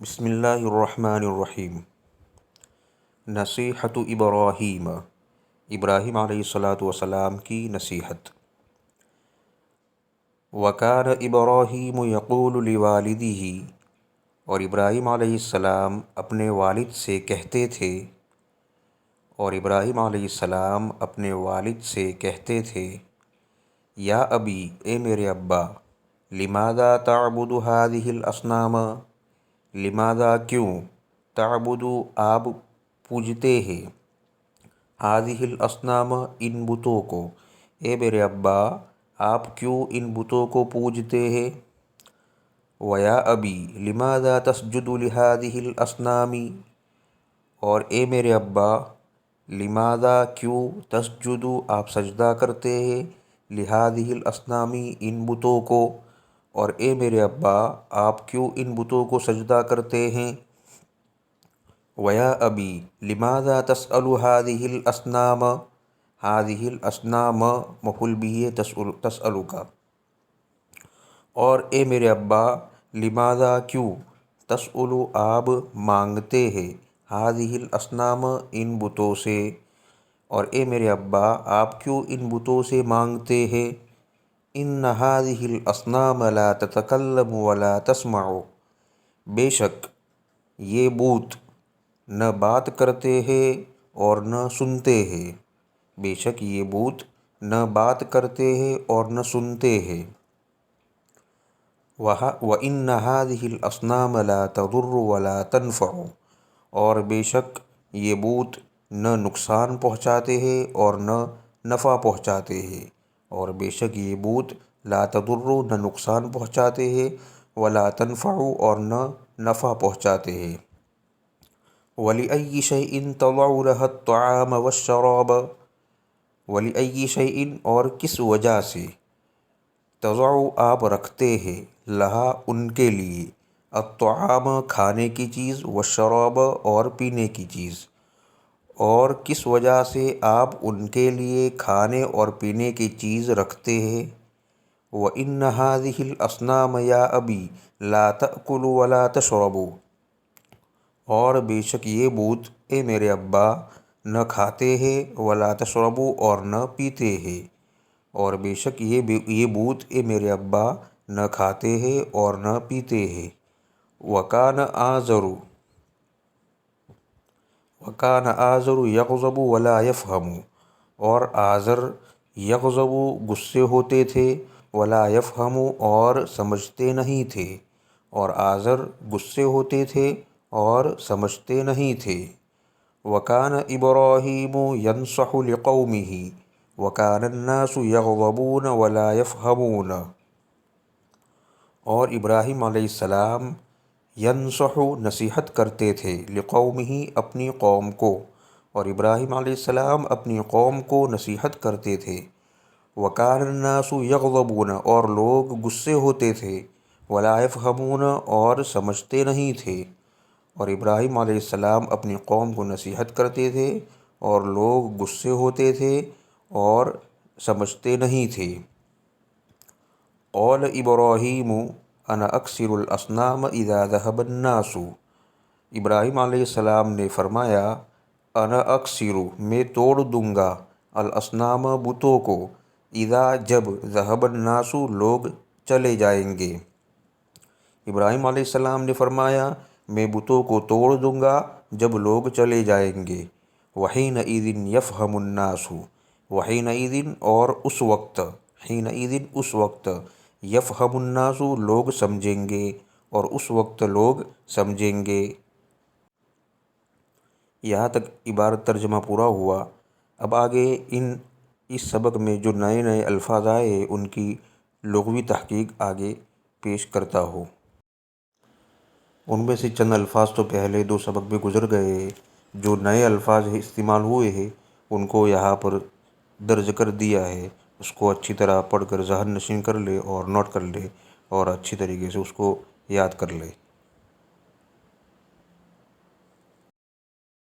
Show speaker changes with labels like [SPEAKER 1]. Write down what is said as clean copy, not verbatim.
[SPEAKER 1] بسم اللہ الرحمن الرحیم۔ نصیحت ابراہیم، ابراہیم علیہ السلام کی نصیحت۔ وکان ابراہیم یقول لوالدہ، اور ابراہیم علیہ السلام اپنے والد سے کہتے تھے، یا ابی، اے میرے ابا، لماذا تعبد هذه الاصنام، لماذا کیوں، تعبد آپ پوجتے ہیں، هذه الاصنام ان بتوں کو، اے میرے ابا آپ کیوں ان بتوں کو پوجتے ہیں، ویا ابی لماذا تسجد لهذه الاصنام، اور اے میرے ابا لماذا کیوں، تسجد آپ سجدہ کرتے ہیں، لهذه الاصنام ان بتوں کو، اور اے میرے ابا آپ کیوں ان بتوں کو سجدہ کرتے ہیں، ویا ابی لماذا تسأل هذه الاصنام، هذه الاصنام مفعول به تسأل کا، اور اے میرے ابا لماذا کیوں، تسأل آپ مانگتے ہیں، هذه الاصنام ان بتوں سے، اور اے میرے ابا آپ کیوں ان بتوں سے مانگتے ہیں، ان هذه الاصنام لا تتکلم ولا تسمع، بے شک یہ بت نہ بات کرتے ہیں اور نہ سنتے ہیں، بے شک یہ بت نہ بات کرتے ہیں اور نہ سنتے ہیں، وَإِنَّ هَذِهِ الْأَصْنَامَ لَا تَضُرُّ وَلَا تَنْفَعُ، اور بے شک یہ بت نہ نقصان پہنچاتے ہیں اور نہ نفع پہنچاتے ہیں، اور بے شک یہ بت لا تضر نہ نقصان پہنچاتے ہیں، ولا تنفع اور نہ نفع پہنچاتے ہیں، وَلِأَيِّ شَيْءٍ تَضَعُ لَهَا الطَّعَامَ وَالشَّرَابَ، وَلِأَيِّ شَيْءٍ اور کس وجہ سے، تضع آپ رکھتے ہیں، لہا ان کے لیے، الطعام کھانے کی چیز، والشراب اور پینے کی چیز، اور کس وجہ سے آپ ان کے لیے کھانے اور پینے کی چیز رکھتے ہیں، وَإِنَّ هَذِهِ الْأَصْنَامَ يَا أَبِي لَا تَأْكُلُ وَلَا تَشْرَبُ، اور بے شک یہ بت اے میرے ابا نہ کھاتے ہیں، ولا تشرب اور نہ پیتے ہیں، اور بے شک یہ بت اے میرے ابا نہ کھاتے ہیں اور نہ پیتے ہیں، وَكَانَ آزَرُ يَغْضَبُ وَلَا يَفْهَمُ، اور آزر یغضب غصے ہوتے تھے، ولا یفہم اور سمجھتے نہیں تھے، اور آزر غصے ہوتے تھے اور سمجھتے نہیں تھے، وَكَانَ إِبْرَاهِيمُ يَنْصَحُ لِقَوْمِهِ وَكَانَ النَّاسُ يَغْضَبُونَ وَلَا يَفْهَمُونَ، اور ابراہیم علیہ السلام ینصح نصیحت کرتے تھے، لقومہ اپنی قوم کو، اور ابراہیم علیہ السلام اپنی قوم کو نصیحت کرتے تھے، وَكَانَ النَّاسُ يَغْضَبُونَ اور لوگ غصے ہوتے تھے، وَلَا يَفْهَمُونَ اور سمجھتے نہیں تھے، اور ابراہیم علیہ السلام اپنی قوم کو نصیحت کرتے تھے اور لوگ غصے ہوتے تھے اور سمجھتے نہیں تھے، قَالَ إِبْرَاهِيمُ أَنَا أَكْسِرُ الْأَصْنَامَ إِذَا ذَهَبَ النَّاسُ، ابراہیم علیہ السلام نے فرمایا، انا اکثر میں توڑ دوں گا، الاسنام بتوں کو، اذا جب، ذہب الناس لوگ چلے جائیں گے، ابراہیم علیہ السلام نے فرمایا میں بتوں کو توڑ دوں گا جب لوگ چلے جائیں گے، وحینئذ یفہم الناس، وحینئذ اور اس وقت، حینئذ اس وقت، یفہم الناس لوگ سمجھیں گے، اور اس وقت لوگ سمجھیں گے۔ یہاں تک عبارت ترجمہ پورا ہوا۔ اب آگے اس سبق میں جو نئے نئے الفاظ آئے ہیں ان کی لغوی تحقیق آگے پیش کرتا ہوں۔ ان میں سے چند الفاظ تو پہلے دو سبق میں گزر گئے ہیں، جو نئے الفاظ استعمال ہوئے ہیں ان کو یہاں پر درج کر دیا ہے، اس کو اچھی طرح پڑھ کر ذہن نشین کر لے اور نوٹ کر لے اور اچھی طریقے سے اس کو یاد کر لے۔